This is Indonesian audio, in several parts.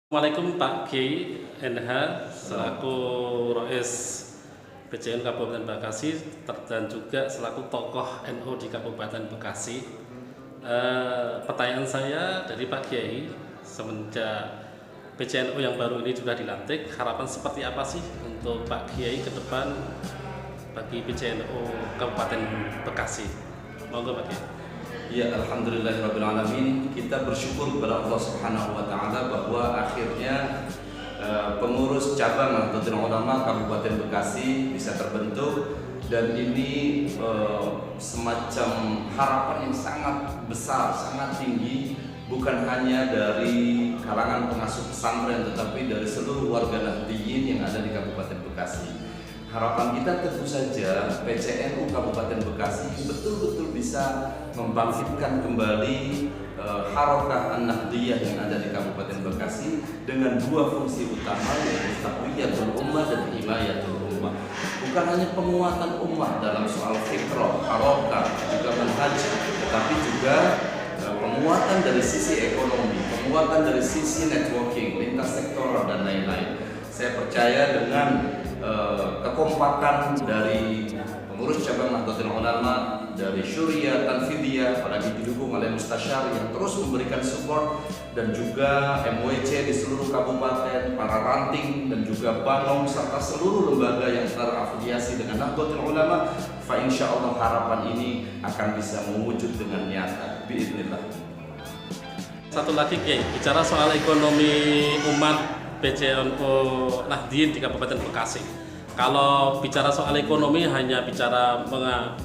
Assalamualaikum Pak Kiai NH selaku Rois PCN Kabupaten Bekasi dan juga selaku tokoh NU di Kabupaten Bekasi. Pertanyaan saya dari Pak Kiai, semenjak PCNU yang baru ini sudah dilantik, harapan seperti apa sih untuk Pak Kiai ke depan bagi PCNU Kabupaten Bekasi? Monggo Pak Kiai. Ya, alhamdulillahirrabbilalamin. Kita bersyukur kepada Allah Subhanahu wa Ta'ala bahwa akhirnya pengurus cabang Nahdlatul Ulama Kabupaten Bekasi bisa terbentuk, dan ini semacam harapan yang sangat besar, sangat tinggi, bukan hanya dari kalangan pengasuh pesantren tetapi dari seluruh warga Nahdliyin yang ada di Kabupaten Bekasi. Harapan kita tentu saja PCNU Kabupaten Bekasi betul-betul bisa membangkitkan kembali harokah an-nahdliyah yang ada di Kabupaten Bekasi dengan dua fungsi utama, yaitu taqwiyatul ummah dan himayatul ummah. Bukan hanya penguatan ummah dalam soal fitrah, harokah, juga manhaj, tetapi juga penguatan dari sisi ekonomi, penguatan dari sisi networking, lintas sektoral dan lain-lain. Saya percaya dengan kekompakan dari pengurus cabang Nahdlatul Ulama, dari Syuriah, Tanfidiyah, apalagi didukung oleh Mustasyar yang terus memberikan support, dan juga MWC di seluruh kabupaten, para ranting dan juga Banom serta seluruh lembaga yang terafiliasi dengan Nahdlatul Ulama. Fa insya Allah harapan ini akan bisa mewujud dengan nyata biidznillah. Satu lagi Kiai, bicara soal ekonomi umat PCNU Nahdliyin di Kabupaten Bekasi. Kalau bicara soal ekonomi hanya bicara membuat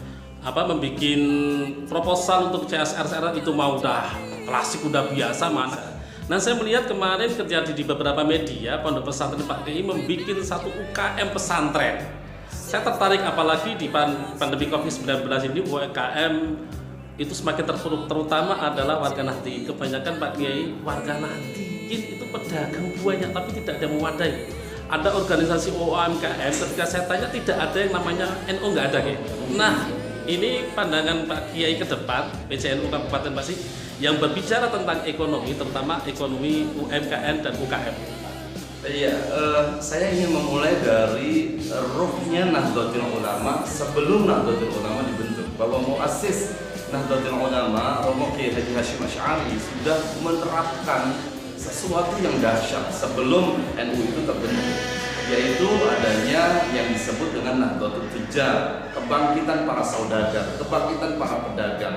proposal untuk CSR itu mau udah klasik, udah biasa mana. Nah, saya melihat kemarin terjadi di beberapa media Pondok Pesantren Pak Kiai membuat satu UKM pesantren. Saya tertarik, apalagi di pandemi Covid-19 ini UKM itu semakin terpuruk, terutama adalah warga Nahdliyin. Kebanyakan Pak Kiai warga Nahdliyin itu pedagang buahnya tapi tidak ada mewadai. Ada organisasi UMKM, ketika saya tanya tidak ada yang namanya NU, nggak ada Kiai. Nah, ini pandangan Pak Kiai ke depan PCNU Kabupaten Bekasi yang berbicara tentang ekonomi, terutama ekonomi UMKM dan UKM. Iya, saya ingin memulai dari ruhnya Nahdlatul Ulama sebelum Nahdlatul Ulama dibentuk, bahwa muassis Nahdlatul Ulama Romo Kiai Haji Hasyim Asy'ari sudah menerapkan sesuatu yang dahsyat sebelum NU itu terbentuk, yaitu adanya yang disebut dengan Nahdlatul Tujjar, kebangkitan para saudagar, kebangkitan para pedagang,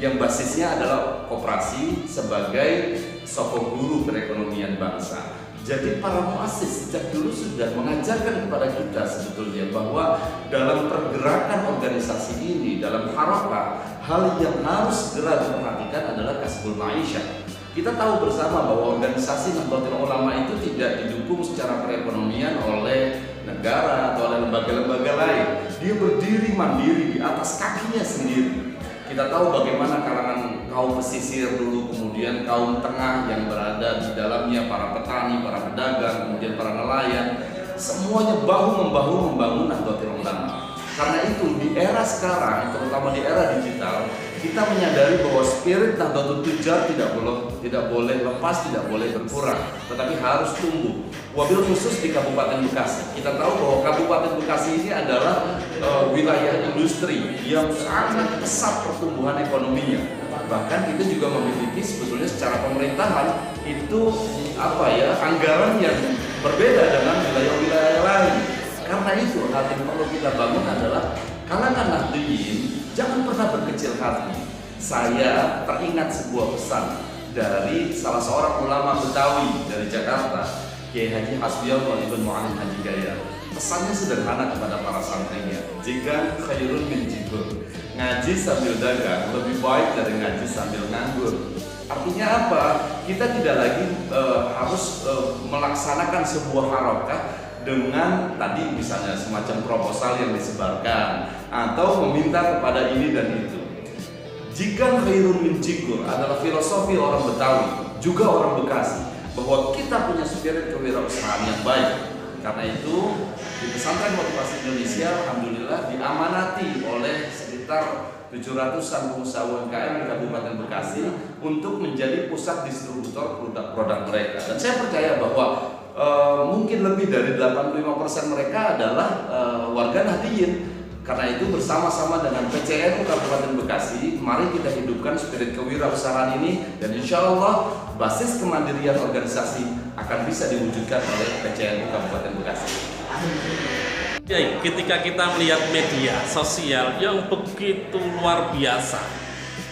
yang basisnya adalah koperasi sebagai sokong guru perekonomian bangsa. Jadi para muassis sejak dulu sudah mengajarkan kepada kita sebetulnya bahwa dalam pergerakan organisasi ini, dalam harokah, hal yang harus segera diperhatikan adalah kasbul ma'isyah. Kita tahu bersama bahwa organisasi Nahdlatul Ulama itu tidak didukung secara perekonomian oleh negara atau oleh lembaga-lembaga lain. Dia berdiri mandiri di atas kakinya sendiri. Kita tahu bagaimana kalangan kaum pesisir dulu, kemudian kaum tengah yang berada di dalamnya, para petani, para pedagang, kemudian para nelayan, semuanya bahu-membahu membangun Nahdlatul Ulama. Karena itu di era sekarang, terutama di era digital, kita menyadari bahwa spirit Nahdlatul Tujjar tidak boleh lepas, tidak boleh berkurang, tetapi harus tumbuh. Wabil khusus di Kabupaten Bekasi, kita tahu bahwa Kabupaten Bekasi ini adalah wilayah industri yang sangat pesat pertumbuhan ekonominya. Bahkan kita juga memiliki sebetulnya secara pemerintahan itu anggaran yang berbeda dengan wilayah-wilayah lain. Karena itu hal yang perlu kita bangun adalah kalangan Nahdliyin jangan pernah berkecil hati. Saya teringat sebuah pesan dari salah seorang ulama Betawi dari Jakarta, Kiai Haji Hasbiyallah Ibn Mu'alim Haji Gaya. Pesannya sederhana kepada para santrinya, jika khairun min jigur, ngaji sambil dagang lebih baik dari ngaji sambil nganggur. Artinya apa? Kita tidak lagi harus melaksanakan sebuah harokah dengan tadi misalnya semacam proposal yang disebarkan atau meminta kepada ini dan itu. Jika khairun min jigur adalah filosofi orang Betawi, juga orang Bekasi, bahwa kita punya spirit kewirausahaan yang baik. Karena itu di Pesantren Motivasi Indonesia alhamdulillah diamanati oleh sekitar 700-an pengusaha UMKM di Kabupaten Bekasi untuk menjadi pusat distributor produk-produk mereka. Dan saya percaya bahwa mungkin lebih dari 85% mereka adalah warga Nahdliyin. Karena itu bersama-sama dengan PCNU Kabupaten Bekasi, mari kita hidupkan spirit kewirausahaan ini, dan insya Allah basis kemandirian organisasi akan bisa diwujudkan oleh PCNU Kabupaten Bekasi. Ya, ketika kita melihat media sosial yang begitu luar biasa,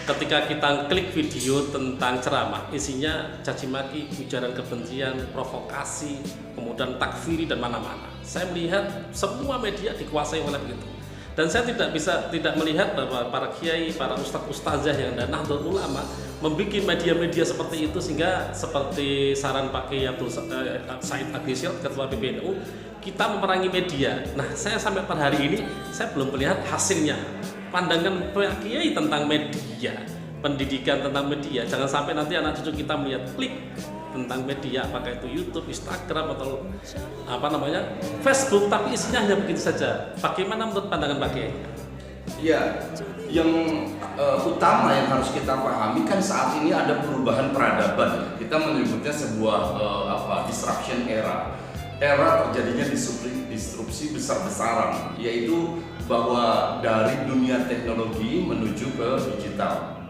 ketika kita klik video tentang ceramah, isinya caci maki, ujaran kebencian, provokasi, kemudian takfiri dan mana-mana. Saya melihat semua media dikuasai oleh begitu. Dan saya tidak melihat bahwa para kiai, para ustadz-ustazah yang ada Nahdlatul Ulama membuat media-media seperti itu, sehingga seperti saran Pak Kiai Abdul Said Aghisil, Ketua PBNU, kita memerangi media. Nah, saya sampai per hari ini saya belum melihat hasilnya. Pandangan Pak Kiai tentang media, pendidikan tentang media, jangan sampai nanti anak cucu kita melihat klik tentang media, apakah itu YouTube, Instagram atau Facebook, tapi isinya hanya begitu saja. Bagaimana menurut pandangan Pak Kiai? Ya, yang utama yang harus kita pahami kan saat ini ada perubahan peradaban. Kita menyebutnya sebuah disruption era terjadinya disrupsi besar-besaran, yaitu bahwa dari dunia teknologi menuju ke digital.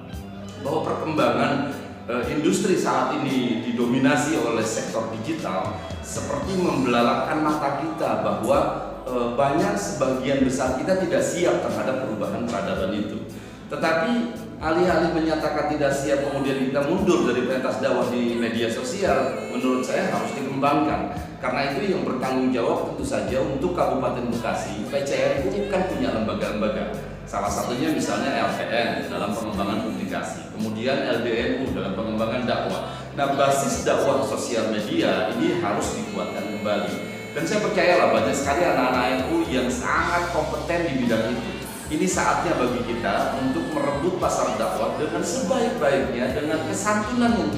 Bahwa perkembangan industri saat ini didominasi oleh sektor digital seperti membelalakan mata kita bahwa banyak sebagian besar kita tidak siap terhadap perubahan peradaban itu. Tetapi alih-alih menyatakan tidak siap kemudian kita mundur dari pentas dakwah di media sosial, menurut saya harus dikembangkan. Karena itu yang bertanggung jawab tentu saja untuk Kabupaten Bekasi, PCN itu kan punya lembaga-lembaga. Salah satunya misalnya LPN dalam pengembangan publikasi, kemudian LBNU dalam pengembangan dakwah. Nah, basis dakwah sosial media ini harus dikuatkan kembali. Dan saya percayalah banyak sekali anak-anak NU yang sangat kompeten di bidang itu. Ini saatnya bagi kita untuk merebut pasar dakwah dengan sebaik-baiknya, dengan kesantunan yang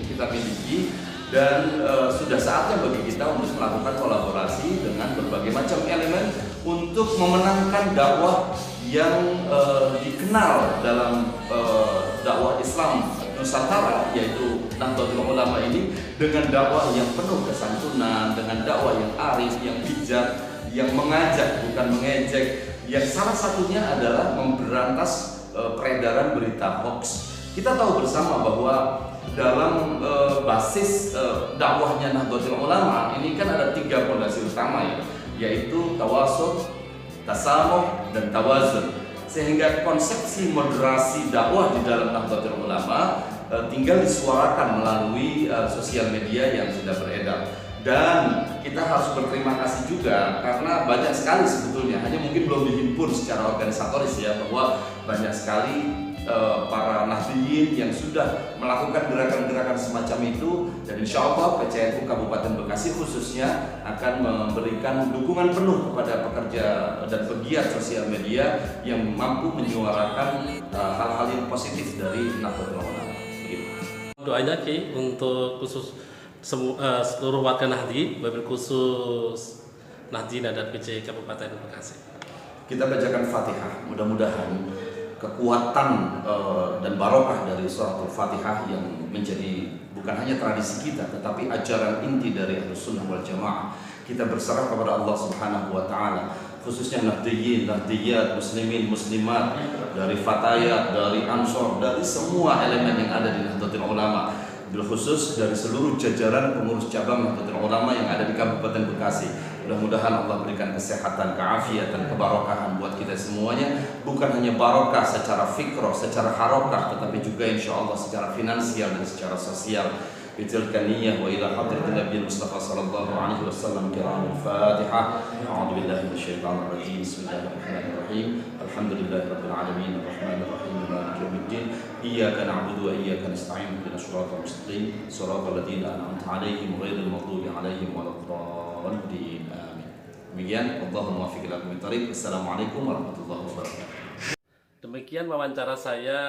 kita miliki, dan sudah saatnya bagi kita untuk melakukan kolaborasi dengan berbagai macam elemen untuk memenangkan dakwah yang dikenal dalam dakwah Islam Nusantara, yaitu Nahdlatul Ulama ini, dengan dakwah yang penuh kesantunan, dengan dakwah yang arif, yang bijak, yang mengajak bukan mengejek, yang salah satunya adalah memberantas peredaran berita hoax. Kita tahu bersama bahwa dalam basis dakwahnya Nahdlatul Ulama ini kan ada 3 fondasi utama, yaitu tawasul, tasamuh, dan tawazun. Sehingga konsepsi moderasi dakwah di dalam Nahdlatul Ulama tinggal disuarakan melalui sosial media yang sudah beredar. Dan kita harus berterima kasih juga karena banyak sekali sebetulnya, hanya mungkin belum dihimpun secara organisatoris ya, bahwa banyak sekali para Nahdliyin yang sudah melakukan gerakan-gerakan semacam itu, dan insya Allah PCNU Kabupaten Bekasi khususnya akan memberikan dukungan penuh kepada pekerja dan pegiat sosial media yang mampu menyuarakan hal-hal yang positif dari Nahdlatul Ulama. Doanya Ki untuk seluruh warga Nahdliyin, wabil khusus Nahdliyin dan PCI Kabupaten Bekasi. Kita bacakan Fatihah, mudah-mudahan kekuatan dan barokah dari suratul Fatihah yang menjadi bukan hanya tradisi kita tetapi ajaran inti dari Ahlussunnah wal Jamaah. Kita berserah kepada Allah Subhanahu wa taala, khususnya Nahdliyin, Nahdliyat, muslimin, muslimat, dari fatayat, dari ansor, dari semua elemen yang ada di Nahdlatul Ulama, bil khusus dari seluruh jajaran pengurus cabang Nahdlatul Ulama yang ada di Kabupaten Bekasi. Mudah-mudahan Allah berikan kesehatan, keafiatan, kebarokahan buat kita semuanya. Bukan hanya barokah secara fikroh, secara harokah, tetapi juga insya Allah secara finansial dan secara sosial. Bitilka niyyah wa ila hadratin Nabi Mustafa sallallahu alaihi wasallam. Qira'atul Fatihah. A'udzu billahi minasyaitonir rajim. Bismillahirrahmanirrahim. Alhamdulillahirabbil alamin arrahmanir rahim maliki yaumiddin. Iyyaka na'budu wa iyyaka nasta'in. Ihdinas siratal mustaqim. Siratal ladzina an'amta 'alaihim ghairil maghdubi alaihim waladdallin. Amin. Demikian, Allahumma waffiq ila aqwamit thariq. Assalamualaikum warahmatullahi wabarakatuh. Demikian wawancara saya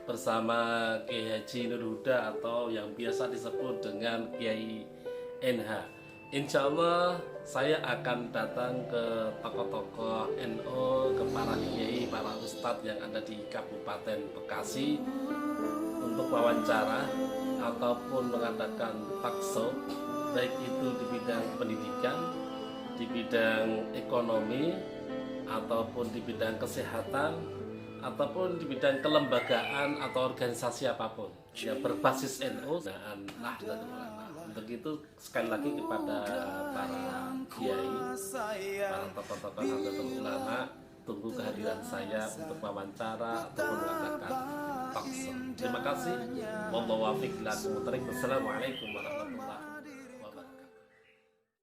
bersama Kiai Haji Nur Huda atau yang biasa disebut dengan Kiai NH. Insya Allah saya akan datang ke tokoh-tokoh NU, ke para kiai, para ustadz yang ada di Kabupaten Bekasi untuk wawancara ataupun mengadakan talkshow, baik itu di bidang pendidikan, di bidang ekonomi, ataupun di bidang kesehatan, ataupun di bidang kelembagaan atau organisasi apapun yang berbasis NU dan Nahdlatul Ulama. Untuk itu sekali lagi kepada para kiai, para tokoh-tokoh Nahdlatul Ulama, tunggu kehadiran saya untuk wawancara ataupun mengadakan talkshow. Terima kasih. Wassalamualaikum warahmatullahi wabarakatuh.